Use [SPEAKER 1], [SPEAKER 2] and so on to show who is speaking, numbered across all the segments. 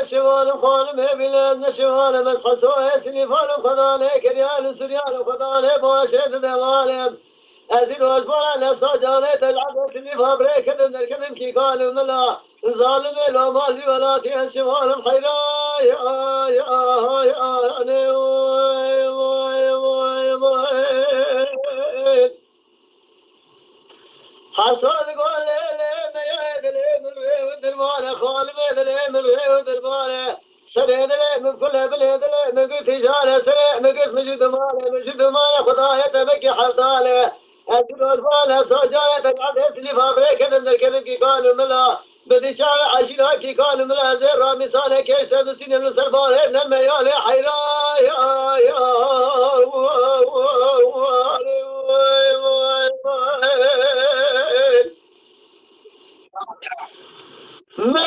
[SPEAKER 1] الشوال خالم بلاد الشوال بس حسوه سنفال خذاني كريان سريان خذاني بوشيت دوالي أزيل وأجبر على صجالة العبد اللي فابريك الكلم كي قال ملا ظالم لو مالي ولا تيشوال الخيرا حصل قول لي يا دليل ودربانه خال بدلي من ودربانه سريد لي من كل بلد لي من قلت جاله سريع من قلت مجد ماله خدايا تبكي حصاله أجل الفاله سجايا تقعدت لي فابريك من الكلم كي كان ملا بدي شارع عشيرة كي كان ملا زين رامي صالح كيس مسين السربانه لما يالي حيرا ما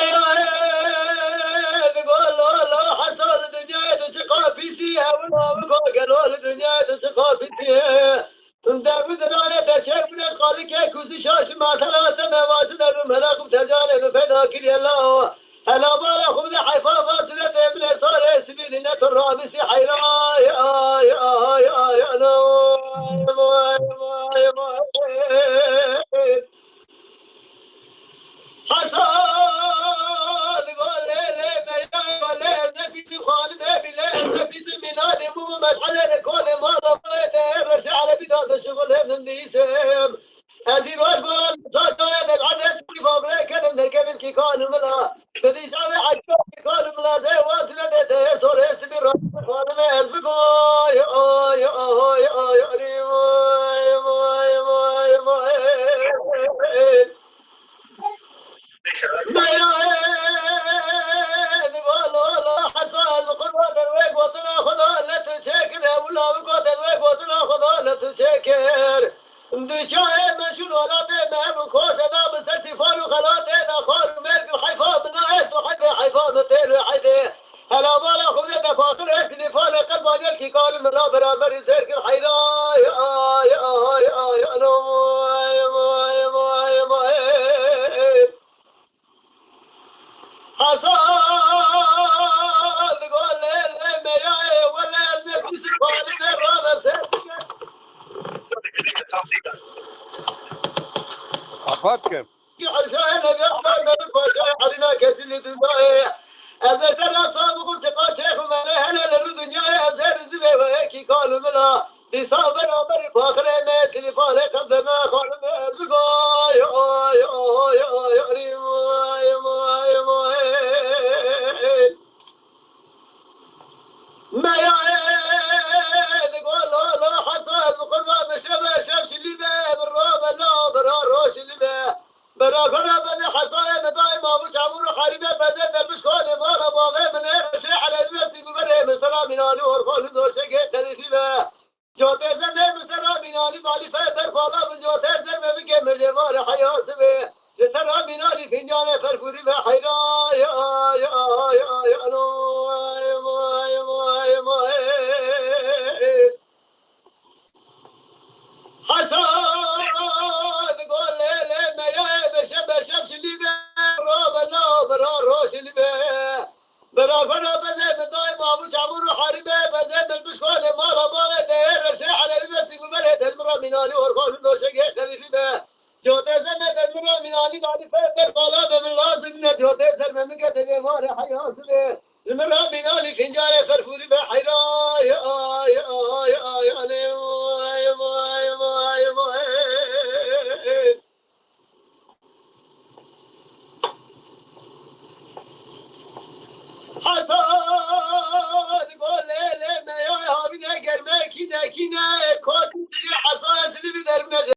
[SPEAKER 1] تقول لا حصل الدنيا تشقى فيها ولا قالوا الدنيا تشقى فيها داود رانا تشاف ناس قال لك كوزي شاش ما ثلاثة ما سنر ملاك تجاري بفدا كل الله هلا بارا خذ حفاظات ابن صار سبيل الرامس حيرا يا حسن قال لي ما نفيت خالد نفيت من هذه مو مشعل الكون ما رفيت رجع على بداية الشغل من ديسم أدي والبال صاير العدد في فابريك من الكلم كي كان ملا بدي شاوي حتى كي كان ملا زي واسنا ده سوري سبير خالد ما يسبقو شاكر دشاي مشون ولا ما بكوس ما مستفال وخلاص انا خار مالك الحفاظ نايت وحق حفاظ تير حيده هلا بالا خذ فاخر اكل فال قلب مالك قال من لا برابر يسير الحيره يا حصل قول لي ما يا ولا نفس فال الرابع
[SPEAKER 2] أفكر
[SPEAKER 1] عشان قبل نبقى علينا كسل الدنيا أذا ترى صابق تقى شيخ ما هنا للدنيا أزهر الزبي وياكي قالوا ملا لصابر أمر فاخر ما تلفال قبل ما قال ما زقا ما يا تقول لا حصل قربان شبش اللي بالرابع لا براروش اللي برا بدي حصايا دايما ابو شعبور حريمه بدي المشكول مال باغي من شيء على الناس يقول من سلام من علي ورخول دور شيء تريفه جوته زنه من سلام من علي مالي فدر فالا من جوته زنه بك مجمار حياس به سلام من علي فنجان فرفوري بحيرا يا حسن قول لي ما يا شمس اللي برا لا برا روش اللي برا بدي بداي ما ابو شعبور حاربه بدي بالمشكله ما لا باله دير شيء على الناس يقول المرا من علي ورخول دور شيء خليفه جوته زنه المرا من علي قال فدر طلب من لازم جوته زنه من قد مار حياه المرا من علي فنجان فرفوري بحيرا يا حسن